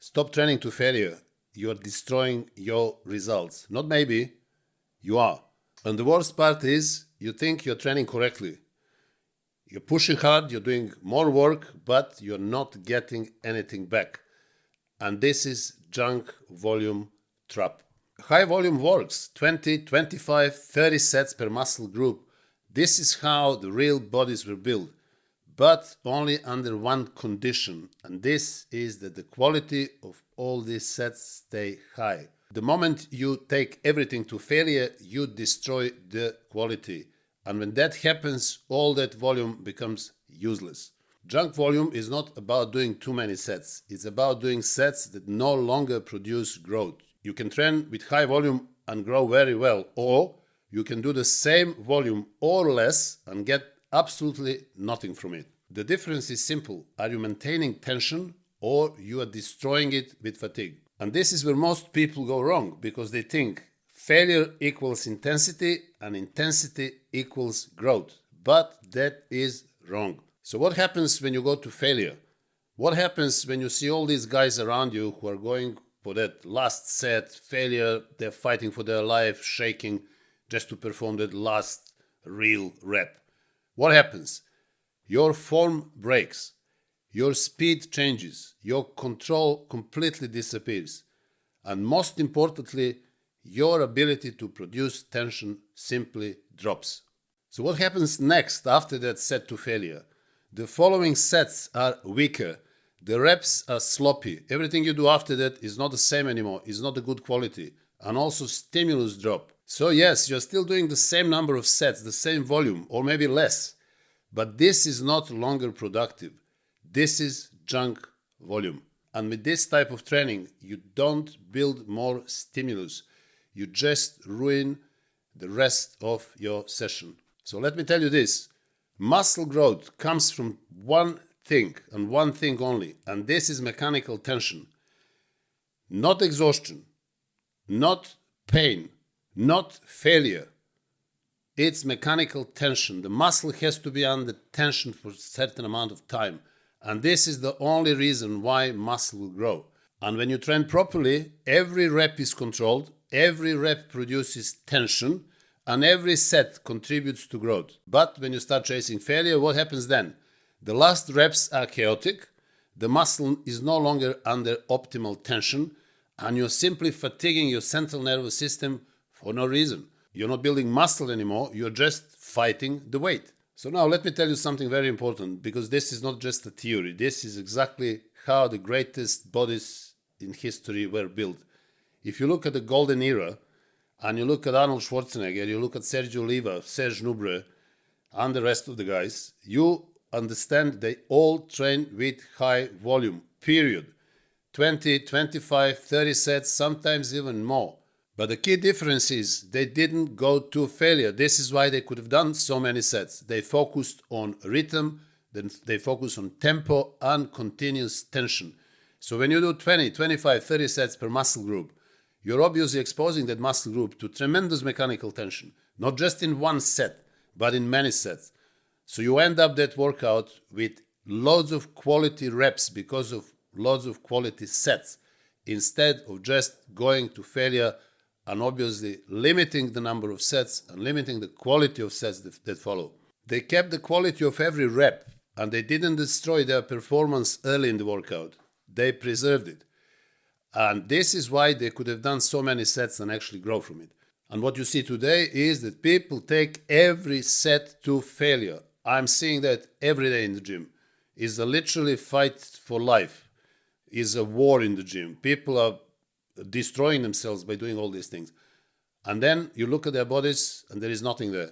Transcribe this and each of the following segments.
Stop training to failure. You are destroying your results. Not maybe, you are. And the worst part is you think you're training correctly. You're pushing hard, you're doing more work, but you're not getting anything back. And this is junk volume trap. High volume works, 20, 25, 30 sets per muscle group. This is how the real bodies were built, but only under one condition, and this is that the quality of all these sets stay high. The moment you take everything to failure, you destroy the quality. And when that happens, all that volume becomes useless. Junk volume is not about doing too many sets. It's about doing sets that no longer produce growth. You can train with high volume and grow very well, or you can do the same volume or less and get absolutely nothing from it. The difference is simple. Are you maintaining tension or you are destroying it with fatigue? And this is where most people go wrong, because they think failure equals intensity and intensity equals growth. But that is wrong. So what happens when you go to failure? What happens when you see all these guys around you who are going for that last set, failure, they're fighting for their life, shaking just to perform that last real rep? What happens? Your form breaks, your speed changes, your control completely disappears, and most importantly, your ability to produce tension simply drops. So what happens next after that set to failure? The following sets are weaker. The reps are sloppy. Everything you do after that is not the same anymore, is not a good quality, and also stimulus drop. So yes, you're still doing the same number of sets, the same volume, or maybe less, but this is not longer productive. This is junk volume. And with this type of training, you don't build more stimulus. You just ruin the rest of your session. So let me tell you this. Muscle growth comes from one thing and one thing only, and this is mechanical tension. Not exhaustion, not pain, not failure. It's mechanical tension. The muscle has to be under tension for a certain amount of time. And this is the only reason why muscle will grow. And when you train properly, every rep is controlled, every rep produces tension, and every set contributes to growth. But when you start chasing failure, what happens then? The last reps are chaotic, the muscle is no longer under optimal tension, and you're simply fatiguing your central nervous system for no reason. You're not building muscle anymore, you're just fighting the weight. So now let me tell you something very important, because this is not just a theory. This is exactly how the greatest bodies in history were built. If you look at the golden era, and you look at Arnold Schwarzenegger, you look at Sergio Oliva, Serge Nubre, and the rest of the guys, you understand they all train with high volume, period. 20, 25, 30 sets, sometimes even more. But the key difference is they didn't go to failure. This is why they could have done so many sets. They focused on rhythm, then they focused on tempo and continuous tension. So when you do 20, 25, 30 sets per muscle group, you're obviously exposing that muscle group to tremendous mechanical tension, not just in one set, but in many sets. So you end up that workout with loads of quality reps because of loads of quality sets, instead of just going to failure and obviously limiting the number of sets and limiting the quality of sets that follow. They kept the quality of every rep, and they didn't destroy their performance early in the workout. They preserved it. And this is why they could have done so many sets and actually grow from it. And what you see today is that people take every set to failure. I'm seeing that every day in the gym. It's a literally fight for life. It's a war in the gym. People are destroying themselves by doing all these things. And then you look at their bodies and there is nothing there.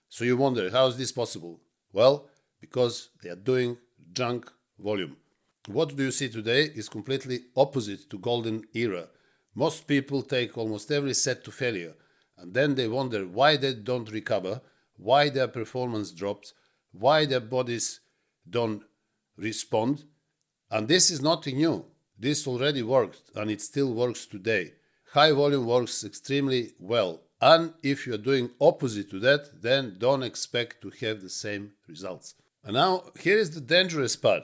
So you wonder, how is this possible? Well, because they are doing junk volume. What do you see today is completely opposite to golden era. Most people take almost every set to failure, and then they wonder why they don't recover, why their performance drops, why their bodies don't respond. And this is nothing new. This already worked, and it still works today. High volume works extremely well. And if you're doing opposite to that, then don't expect to have the same results. And now, here is the dangerous part.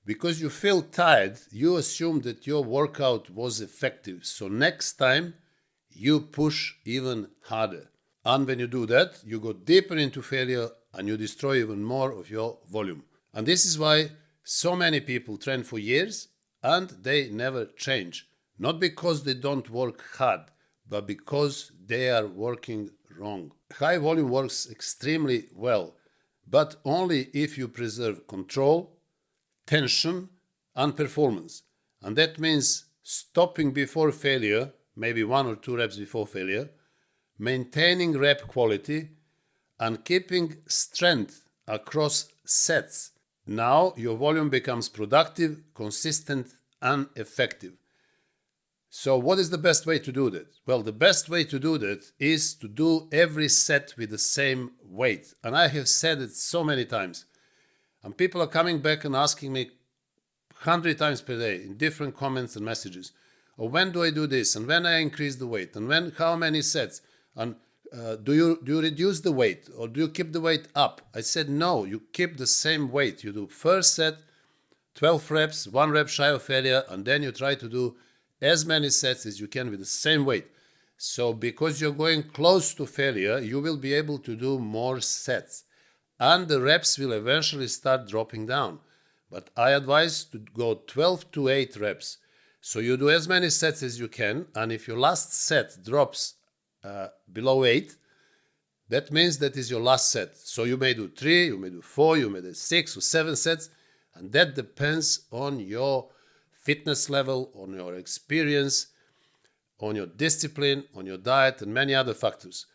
Because you feel tired, you assume that your workout was effective. So next time, you push even harder. And when you do that, you go deeper into failure and you destroy even more of your volume. And this is why so many people train for years and they never change. Not because they don't work hard, but because they are working wrong. High volume works extremely well, but only if you preserve control, tension, and performance. And that means stopping before failure, maybe 1 or 2 reps before failure, maintaining rep quality, and keeping strength across sets. Now your volume becomes productive, consistent, and effective. So what is the best way to do that? Well, the best way to do that is to do every set with the same weight. And I have said it so many times. And people are coming back and asking me 100 times per day in different comments and messages. Or when do I do this? And when I increase the weight? And when, how many sets? And do you reduce the weight? Or do you keep the weight up? I said, no, you keep the same weight. You do first set, 12 reps, 1 rep shy of failure, and then you try to do as many sets as you can with the same weight. So because you're going close to failure, you will be able to do more sets. And the reps will eventually start dropping down. But I advise to go 12 to 8 reps. So you do as many sets as you can, and if your last set drops below 8, that means that is your last set. So you may do 3, you may do 4, you may do 6 or 7 sets, and that depends on your fitness level, on your experience, on your discipline, on your diet, and many other factors.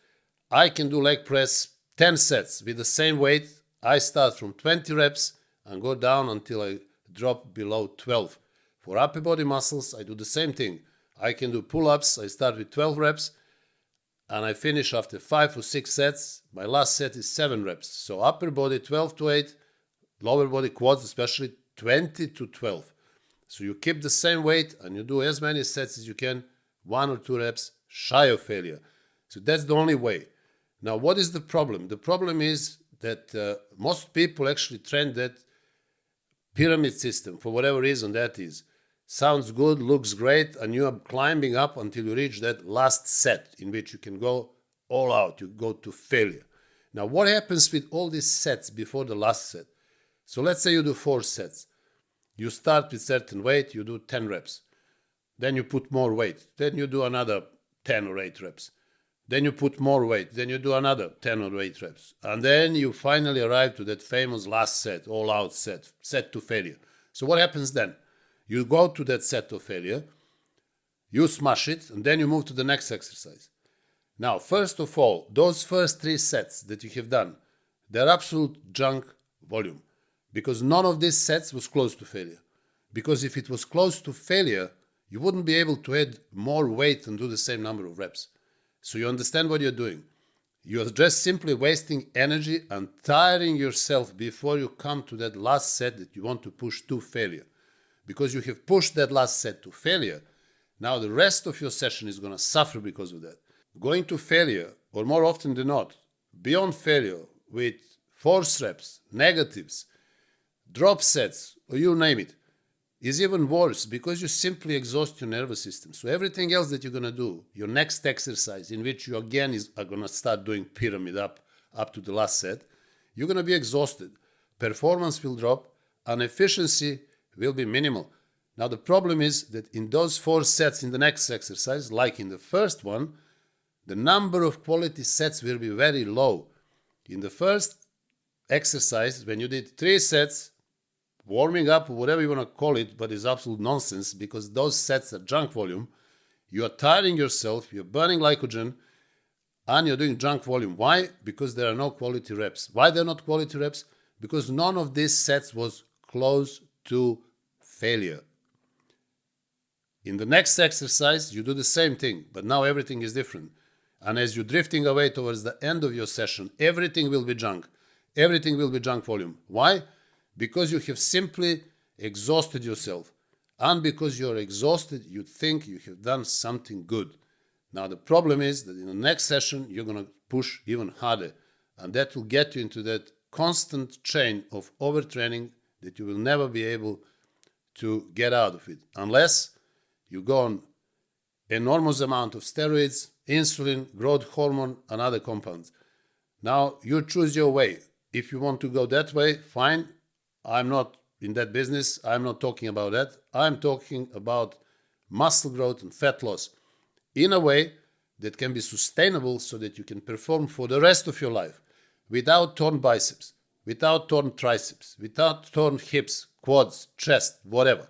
I can do leg press 10 sets with the same weight. I start from 20 reps and go down until I drop below 12. For upper body muscles, I do the same thing. I can do pull-ups. I start with 12 reps and I finish after 5 or 6 sets. My last set is 7 reps. So upper body 12 to 8, lower body quads especially 20 to 12. So you keep the same weight and you do as many sets as you can, 1 or 2 reps shy of failure. So that's the only way. Now, what is the problem? The problem is that most people actually train that pyramid system, for whatever reason that is. Sounds good, looks great, and you are climbing up until you reach that last set in which you can go all out, you go to failure. Now, what happens with all these sets before the last set? So let's say you do 4 sets. You start with certain weight, you do 10 reps. Then you put more weight. Then you do another 10 or 8 reps. Then you put more weight. Then you do another 10 or 8 reps. And then you finally arrive to that famous last set, all out set, set to failure. So what happens then? You go to that set of failure, you smash it, and then you move to the next exercise. Now, first of all, those first 3 sets that you have done, they're absolute junk volume. Because none of these sets was close to failure. Because if it was close to failure, you wouldn't be able to add more weight and do the same number of reps. So you understand what you're doing. You're just simply wasting energy and tiring yourself before you come to that last set that you want to push to failure. Because you have pushed that last set to failure, now the rest of your session is going to suffer because of that. Going to failure, or more often than not, beyond failure with force reps, negatives, drop sets, or you name it, is even worse because you simply exhaust your nervous system. So everything else that you're going to do, your next exercise in which you again are going to start doing pyramid up to the last set, you're going to be exhausted. Performance will drop and efficiency will be minimal. Now the problem is that in those 4 sets in the next exercise, like in the first one, the number of quality sets will be very low. In the first exercise, when you did 3 sets, warming up, or whatever you want to call it, but it's absolute nonsense because those sets are junk volume. You are tiring yourself, you're burning glycogen, and you're doing junk volume. Why? Because there are no quality reps. Why they're not quality reps? Because none of these sets was close to failure. In the next exercise, you do the same thing, but now everything is different. And as you're drifting away towards the end of your session, everything will be junk. Everything will be junk volume. Why? Because you have simply exhausted yourself. And because you're exhausted, you think you have done something good. Now, the problem is that in the next session, you're going to push even harder. And that will get you into that constant chain of overtraining that you will never be able to get out of it, unless you go on enormous amount of steroids, insulin, growth hormone, and other compounds. Now, you choose your way. If you want to go that way, fine. I'm not in that business. I'm not talking about that. I'm talking about muscle growth and fat loss in a way that can be sustainable so that you can perform for the rest of your life without torn biceps, without torn triceps, without torn hips, quads, chest, whatever.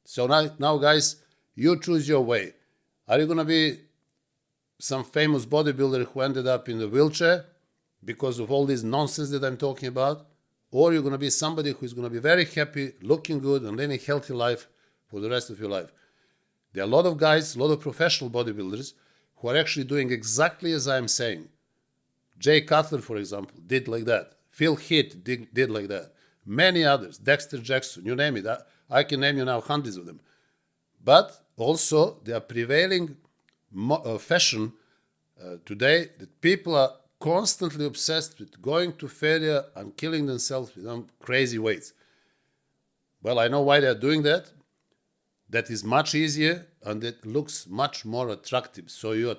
So now guys, you choose your way. Are you going to be some famous bodybuilder who ended up in a wheelchair because of all this nonsense that I'm talking about? Or you're going to be somebody who's going to be very happy, looking good, and living a healthy life for the rest of your life. There are a lot of guys, a lot of professional bodybuilders who are actually doing exactly as I'm saying. Jay Cutler, for example, did like that. Phil Heath did like that. Many others, Dexter Jackson, you name it. I can name you now hundreds of them. But also, there are prevailing fashion today that people are constantly obsessed with going to failure and killing themselves with crazy weights. Well, I know why they're doing that. That is much easier and it looks much more attractive. So you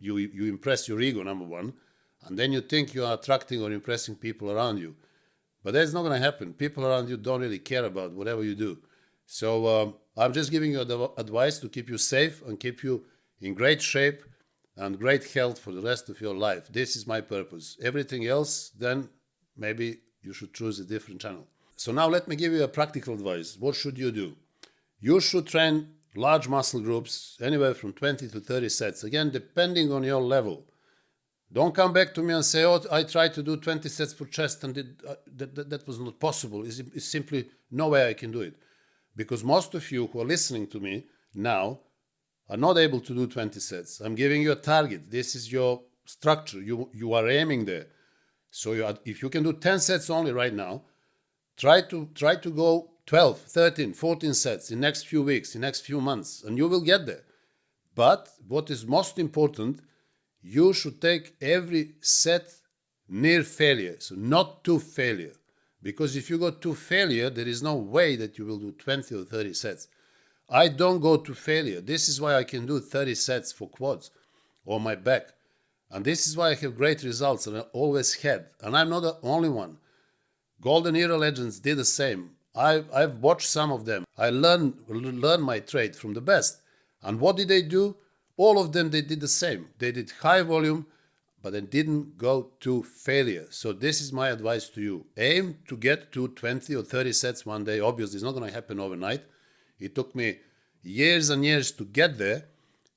impress your ego, number one, and then you think you are attracting or impressing people around you. But that's not going to happen. People around you don't really care about whatever you do. So I'm just giving you advice to keep you safe and keep you in great shape and great health for the rest of your life. This is my purpose. Everything else, then maybe you should choose a different channel. So now let me give you a practical advice. What should you do? You should train large muscle groups, anywhere from 20 to 30 sets. Again, depending on your level. Don't come back to me and say, oh, I tried to do 20 sets for chest and that was not possible. It's simply no way I can do it. Because most of you who are listening to me now are not able to do 20 sets. I'm giving you a target. This is your structure. You are aiming there. So if you can do 10 sets only right now, try to go 12, 13, 14 sets in next few weeks, in next few months, and you will get there. But what is most important, you should take every set near failure, so not to failure. Because if you go to failure, there is no way that you will do 20 or 30 sets. I don't go to failure. This is why I can do 30 sets for quads or my back. And this is why I have great results and I always had. And I'm not the only one. Golden Era legends did the same. I've watched some of them. I learned my trade from the best. And what did they do? All of them, they did the same. They did high volume, but they didn't go to failure. So this is my advice to you. Aim to get to 20 or 30 sets one day. Obviously, it's not going to happen overnight. It took me years and years to get there.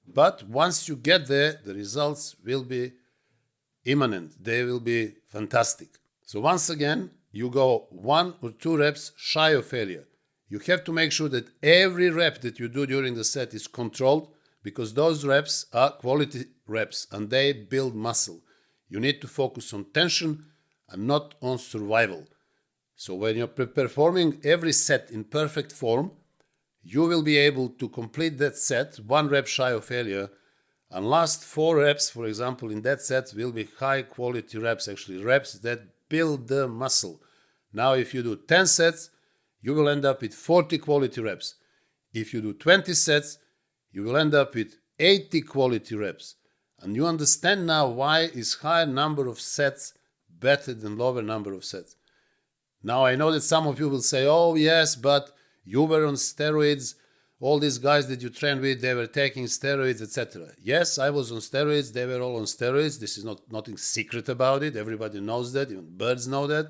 But once you get there, the results will be imminent. They will be fantastic. So once again, you go 1 or 2 reps shy of failure. You have to make sure that every rep that you do during the set is controlled, because those reps are quality reps and they build muscle. You need to focus on tension and not on survival. So when you're performing every set in perfect form, you will be able to complete that set 1 rep shy of failure, and last 4 reps, for example, in that set will be high quality reps, actually reps that build the muscle. Now, if you do 10 sets, you will end up with 40 quality reps. If you do 20 sets, you will end up with 80 quality reps. And you understand now why is higher number of sets better than lower number of sets. Now, I know that some of you will say, oh, yes, but you were on steroids. All these guys that you trained with, they were taking steroids, etc. Yes, I was on steroids. They were all on steroids. This is nothing secret about it. Everybody knows that. Even birds know that.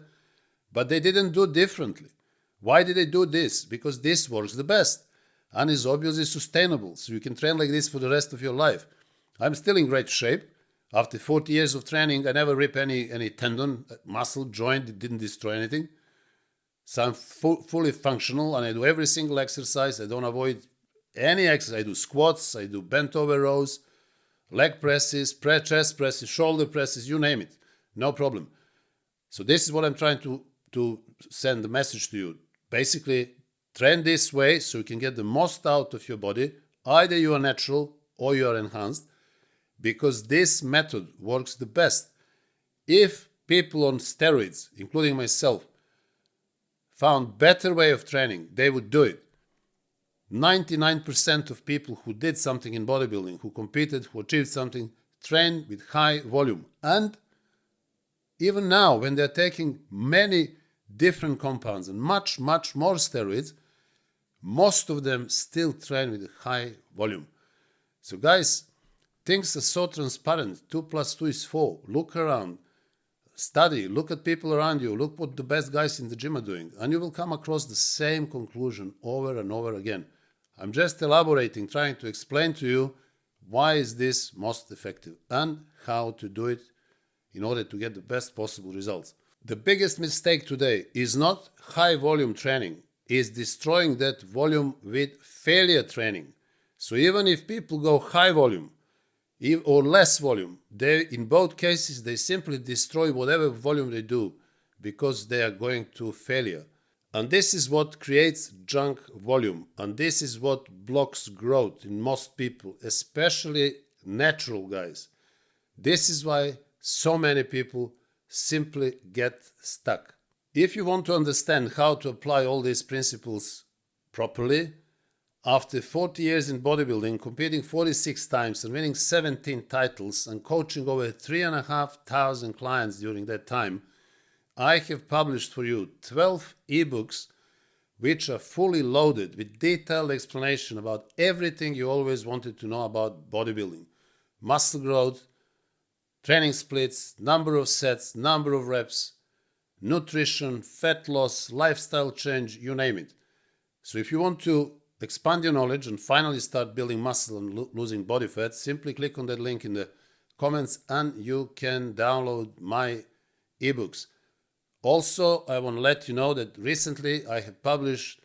But they didn't do differently. Why did they do this? Because this works the best and is obviously sustainable. So you can train like this for the rest of your life. I'm still in great shape. After 40 years of training, I never rip any tendon, muscle, joint. It didn't destroy anything. So I'm fully functional and I do every single exercise. I don't avoid any exercise. I do squats, I do bent over rows, leg presses, chest presses, shoulder presses, you name it. No problem. So this is what I'm trying to send the message to you. Basically, train this way so you can get the most out of your body. Either you are natural or you are enhanced, because this method works the best. If people on steroids, including myself, found better way of training, they would do it. 99% of people who did something in bodybuilding, who competed, who achieved something, trained with high volume. And even now, when they're taking many different compounds and much, much more steroids, most of them still train with high volume. So guys, things are so transparent. 2 + 2 is 4. Look around, study, look at people around you, look what the best guys in the gym are doing, and you will come across the same conclusion over and over again. I'm just elaborating, trying to explain to you why is this most effective and how to do it in order to get the best possible results. The biggest mistake today is not high volume training, is destroying that volume with failure training. So even if people go high volume or less volume, in both cases they simply destroy whatever volume they do because they are going to failure. And this is what creates junk volume, and this is what blocks growth in most people, especially natural guys. This is why so many people simply get stuck. If you want to understand how to apply all these principles properly, after 40 years in bodybuilding, competing 46 times and winning 17 titles and coaching over 3,500 clients during that time, I have published for you 12 ebooks which are fully loaded with detailed explanation about everything you always wanted to know about bodybuilding. Muscle growth, training splits, number of sets, number of reps, nutrition, fat loss, lifestyle change, you name it. So if you want to expand your knowledge and finally start building muscle and losing body fat, simply click on that link in the comments and you can download my ebooks. Also, I want to let you know that recently I have published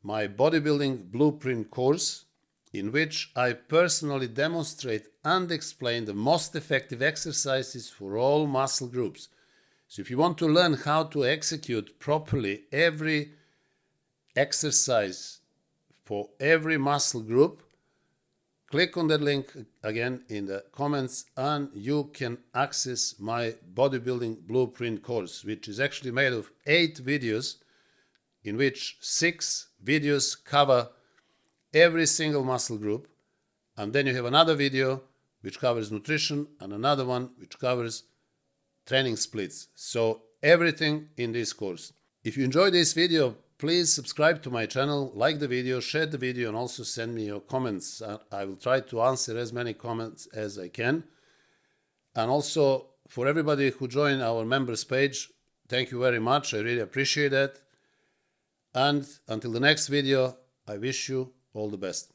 my bodybuilding blueprint course, in which I personally demonstrate and explain the most effective exercises for all muscle groups. So if you want to learn how to execute properly every exercise for every muscle group, click on that link again in the comments and you can access my bodybuilding blueprint course, which is actually made of 8 videos, in which 6 videos cover every single muscle group, and then you have another video which covers nutrition and another one which covers training splits. So everything in this course. If you enjoyed this video, please subscribe to my channel, like the video, share the video, and also send me your comments. I will try to answer as many comments as I can. And also, for everybody who joined our members page, thank you very much. I really appreciate that. And until the next video, I wish you all the best.